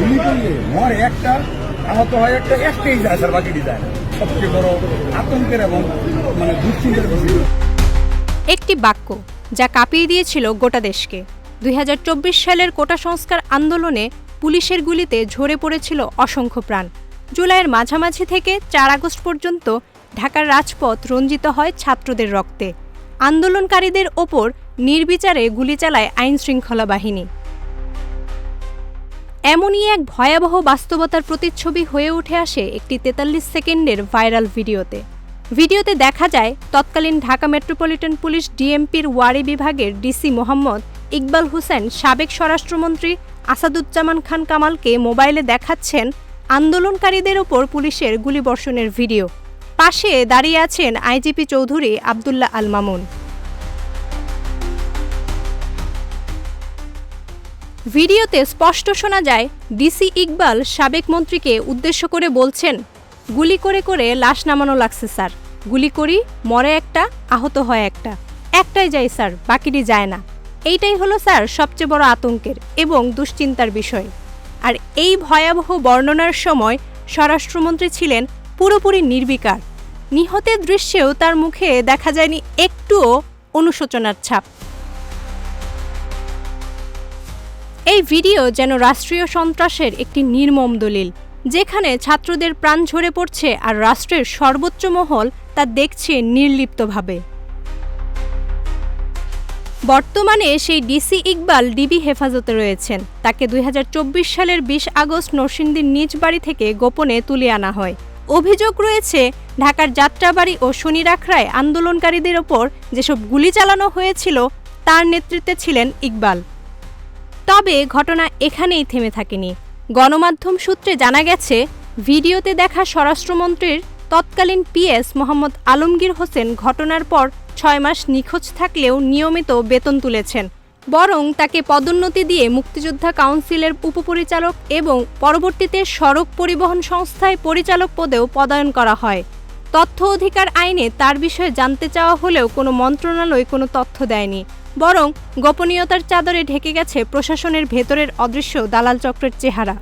গুলি করলে মরে একটা, আহত হয় একটা, একটাই যায় স্যার, বাকিটি যায় না। সবচেয়ে বড় আতঙ্কের এবং দুশ্চিন্তার বিষয়। একটি বাক্য যা কাঁপিয়ে দিয়েছিল গোটা দেশকে। 2024 সালের কোটা সংস্কার আন্দোলনে পুলিশের গুলিতে ঝরে পড়েছিল অসংখ্য প্রাণ। জুলাইয়ের মাঝামাঝি থেকে 4 আগস্ট পর্যন্ত ঢাকার রাজপথ রঞ্জিত হয় ছাত্রদের রক্তে। আন্দোলনকারীদের ওপর নির্বিচারে গুলি চালায় আইনশৃঙ্খলা বাহিনী। এমনই এক ভয়াবহ বাস্তবতার প্রতিচ্ছবি হয়ে উঠে আসে একটি 43 সেকেন্ডের ভাইরাল ভিডিওতে। ভিডিওতে দেখা যায় তৎকালীন ঢাকা মেট্রোপলিটন পুলিশ ডিএমপির ওয়ারি বিভাগের ডিসি মোহাম্মদ ইকবাল হোসেন সাবেক স্বরাষ্ট্রমন্ত্রী আসাদুজ্জামান খান কামালকে মোবাইলে দেখাচ্ছেন আন্দোলনকারীদের ওপর পুলিশের গুলিবর্ষণের ভিডিও। পাশে দাঁড়িয়ে আছেন আইজিপি চৌধুরী আবদুল্লাহ আল মামুন। ভিডিওতে স্পষ্ট শোনা যায় ডিসি ইকবাল সাবেক মন্ত্রীকে উদ্দেশ্য করে বলছেন, গুলি করে করে লাশ নামানো লাগছে স্যার, গুলি করি, মরে একটা, আহত হয় একটা, একটাই যায় স্যার, বাকিটি যায় না। এইটাই হলো স্যার সবচেয়ে বড় আতঙ্কের এবং দুশ্চিন্তার বিষয়। আর এই ভয়াবহ বর্ণনার সময় স্বরাষ্ট্রমন্ত্রী ছিলেন পুরোপুরি নির্বিকার। নিহতের দৃশ্যেও তার মুখে দেখা যায়নি একটুও অনুশোচনার ছাপ। এই ভিডিও যেন রাষ্ট্রীয় সন্ত্রাসের একটি নির্মম দলিল, যেখানে ছাত্রদের প্রাণ ঝরে পড়ছে আর রাষ্ট্রের সর্বোচ্চ মহল তা দেখছে নির্লিপ্তভাবে। বর্তমানে সেই ডিসি ইকবাল ডিবি হেফাজতে রয়েছেন। তাকে 2024 সালের 20 আগস্ট নরসিংদীর নিজ বাড়ি থেকে গোপনে তুলে আনা হয়। অভিযোগ রয়েছে ঢাকার যাত্রাবাড়ি ও শনিরাখড়ায় আন্দোলনকারীদের ওপর যেসব গুলি চালানো হয়েছিল তার নেতৃত্বে ছিলেন ইকবাল। তবে ঘটনা এখানেই থেমে থাকেনি। গণমাধ্যম সূত্রে জানা গেছে, ভিডিওতে দেখা স্বরাষ্ট্রমন্ত্রীর তৎকালীন পিএস মোহাম্মদ আলমগীর হোসেন ঘটনার পর 6 মাস নিখোঁজ থাকলেও নিয়মিত বেতন তুলেছেন। বরং তাকে পদোন্নতি দিয়ে মুক্তিযোদ্ধা কাউন্সিলের উপপরিচালক এবং পরবর্তীতে সড়ক পরিবহন সংস্থায় পরিচালক পদেও পদায়ন করা হয়। তথ্য অধিকার আইনে তার বিষয়ে জানতে চাওয়া হলেও কোনো মন্ত্রণালয় কোনো তথ্য দেয়নি, বরং গোপনীয়তার চাদরে ঢেকে গেছে প্রশাসনের ভেতরের অদৃশ্য দালাল চক্রের চেহারা।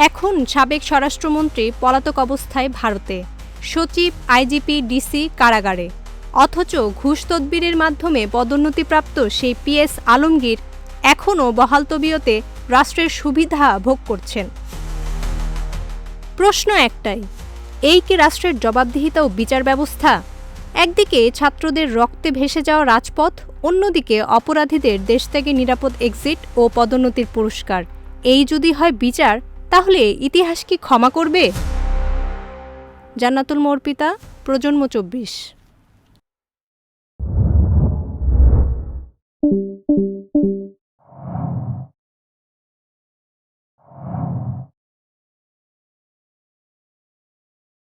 এখন সাবেক স্বরাষ্ট্রমন্ত্রী পলাতক অবস্থায় ভারতে, সচিব, আইজিপি, ডিসি কারাগারে। অথচ ঘুষ তদবিরের মাধ্যমে পদোন্নতিপ্রাপ্ত সেই পিএস আলমগীর এখনও বহাল তবিয়তে রাষ্ট্রের সুবিধা ভোগ করছেন। প্রশ্ন একটাই, এই কি রাষ্ট্রের জবাবদিহিতা ও বিচার ব্যবস্থা? একদিকে ছাত্রদের রক্তে ভেসে যাওয়া রাজপথ, অন্যদিকে অপরাধীদের দেশ থেকে নিরাপদ এক্সিট ও পদোন্নতির পুরস্কার। এই যদি হয় বিচার, তাহলে ইতিহাস কি ক্ষমা করবে? জান্নাতুল মোরপিতা, প্রজন্ম 24।